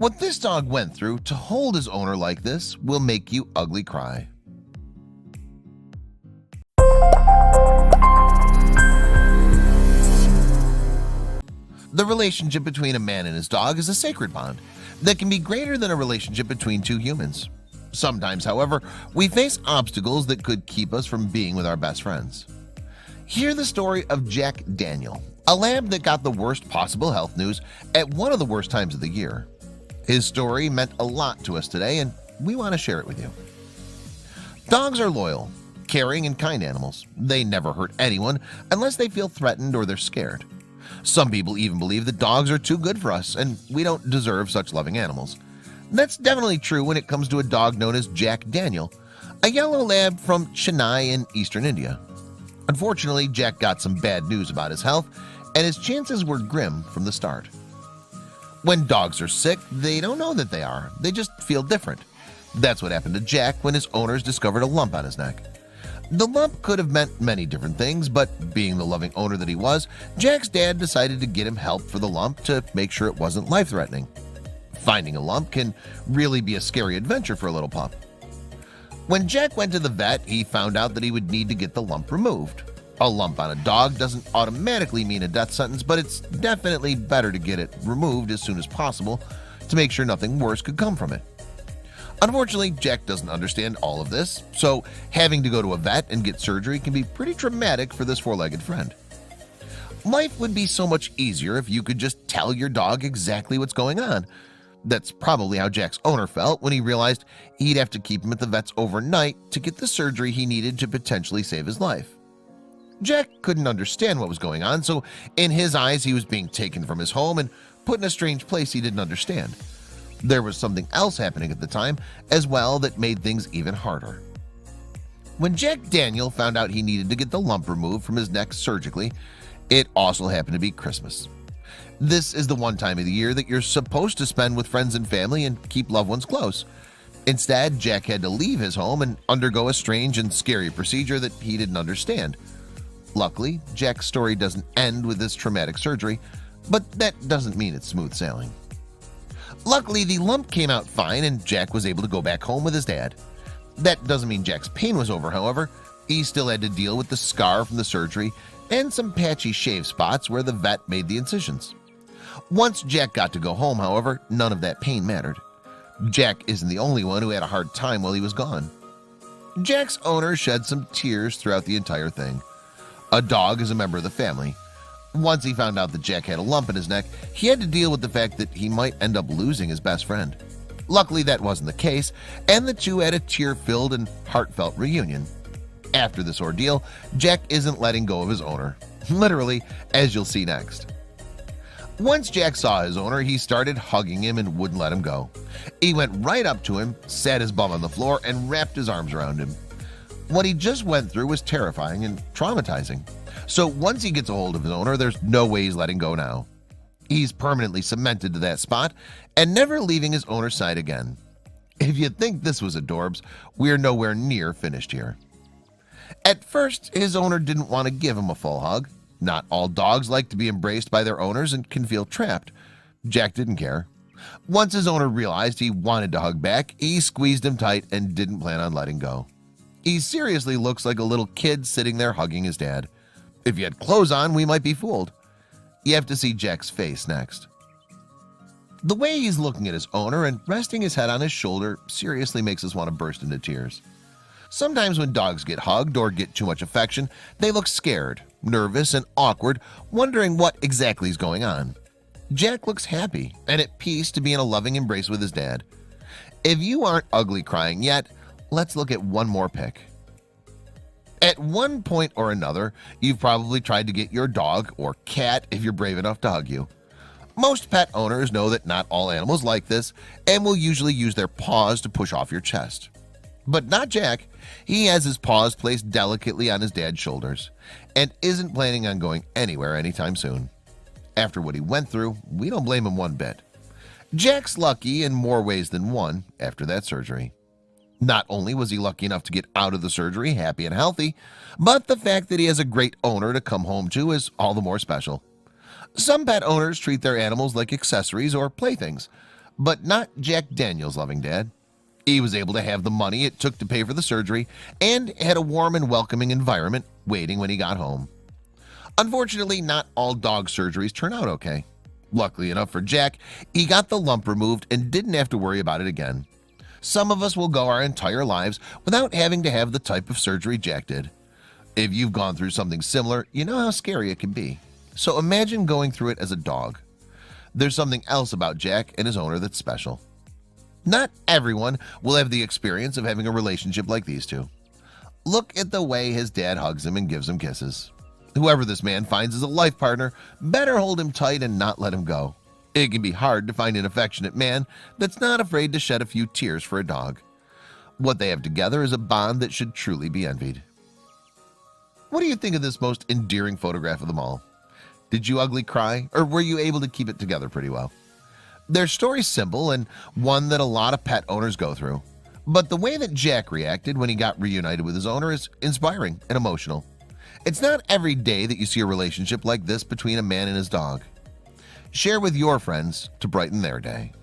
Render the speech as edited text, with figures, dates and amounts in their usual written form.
What this dog went through to hold his owner like this will make you ugly cry. The relationship between a man and his dog is a sacred bond that can be greater than a relationship between two humans. Sometimes, however, we face obstacles that could keep us from being with our best friends. Hear the story of Jack Daniel, a lab that got the worst possible health news at one of the worst times of the year. His story meant a lot to us today, and we want to share it with you. Dogs are loyal, caring, and kind animals. They never hurt anyone unless they feel threatened or they're scared. Some people even believe that dogs are too good for us and we don't deserve such loving animals. That's definitely true when it comes to a dog known as Jack Daniel, a yellow lab from Chennai in eastern India. Unfortunately, Jack got some bad news about his health, and his chances were grim from the start. When dogs are sick, they don't know that they are. They just feel different. That's what happened to Jack when his owners discovered a lump on his neck. The lump could have meant many different things, but being the loving owner that he was, Jack's dad decided to get him help for the lump to make sure it wasn't life-threatening. Finding a lump can really be a scary adventure for a little pup. When Jack went to the vet, he found out that he would need to get the lump removed. A lump on a dog doesn't automatically mean a death sentence, but it's definitely better to get it removed as soon as possible to make sure nothing worse could come from it. Unfortunately, Jack doesn't understand all of this, so having to go to a vet and get surgery can be pretty traumatic for this four-legged friend. Life would be so much easier if you could just tell your dog exactly what's going on. That's probably how Jack's owner felt when he realized he'd have to keep him at the vet's overnight to get the surgery he needed to potentially save his life. Jack couldn't understand what was going on, so in his eyes he was being taken from his home and put in a strange place he didn't understand. There was something else happening at the time as well that made things even harder. When Jack Daniel found out he needed to get the lump removed from his neck surgically, it also happened to be Christmas. This is the one time of the year that you're supposed to spend with friends and family and keep loved ones close. Instead, Jack had to leave his home and undergo a strange and scary procedure that he didn't understand. Luckily, Jack's story doesn't end with this traumatic surgery, but that doesn't mean it's smooth sailing. Luckily, the lump came out fine and Jack was able to go back home with his dad. That doesn't mean Jack's pain was over, however. He still had to deal with the scar from the surgery and some patchy shave spots where the vet made the incisions. Once Jack got to go home, however, none of that pain mattered. Jack isn't the only one who had a hard time while he was gone. Jack's owner shed some tears throughout the entire thing. A dog is a member of the family. Once he found out that Jack had a lump in his neck, he had to deal with the fact that he might end up losing his best friend. Luckily, that wasn't the case, and the two had a tear-filled and heartfelt reunion. After this ordeal, Jack isn't letting go of his owner, literally, as you'll see next. Once Jack saw his owner, he started hugging him and wouldn't let him go. He went right up to him, sat his bum on the floor, and wrapped his arms around him. What he just went through was terrifying and traumatizing. So once he gets a hold of his owner, there's no way he's letting go now. He's permanently cemented to that spot and never leaving his owner's side again. If you think this was adorbs, we're nowhere near finished here. At first, his owner didn't want to give him a full hug. Not all dogs like to be embraced by their owners and can feel trapped. Jack didn't care. Once his owner realized he wanted to hug back, he squeezed him tight and didn't plan on letting go. He seriously looks like a little kid sitting there hugging his dad. If he had clothes on, we might be fooled. You have to see Jack's face next. The way he's looking at his owner and resting his head on his shoulder seriously makes us want to burst into tears. Sometimes when dogs get hugged or get too much affection, they look scared, nervous, and awkward, wondering what exactly is going on. Jack looks happy and at peace to be in a loving embrace with his dad. If you aren't ugly crying yet, let's look at one more pic. At one point or another, you've probably tried to get your dog or cat if you're brave enough to hug you. Most pet owners know that not all animals like this and will usually use their paws to push off your chest. But not Jack. He has his paws placed delicately on his dad's shoulders and isn't planning on going anywhere anytime soon. After what he went through, we don't blame him one bit. Jack's lucky in more ways than one after that surgery. Not only was he lucky enough to get out of the surgery happy and healthy, but the fact that he has a great owner to come home to is all the more special. Some pet owners treat their animals like accessories or playthings, But not Jack Daniels' loving dad. He was able to have the money it took to pay for the surgery and had a warm and welcoming environment waiting when he got home. Unfortunately, not all dog surgeries turn out okay. Luckily enough for Jack, he got the lump removed and didn't have to worry about it again. Some of us will go our entire lives without having to have the type of surgery Jack did. If you've gone through something similar, you know how scary it can be. So imagine going through it as a dog. There's something else about Jack and his owner that's special. Not everyone will have the experience of having a relationship like these two. Look at the way his dad hugs him and gives him kisses. Whoever this man finds as a life partner better hold him tight and not let him go. It can be hard to find an affectionate man that's not afraid to shed a few tears for a dog. What they have together is a bond that should truly be envied. What do you think of this most endearing photograph of them all? Did you ugly cry, or were you able to keep it together pretty well? Their story's simple and one that a lot of pet owners go through. But the way that Jack reacted when he got reunited with his owner is inspiring and emotional. It's not every day that you see a relationship like this between a man and his dog. Share with your friends to brighten their day.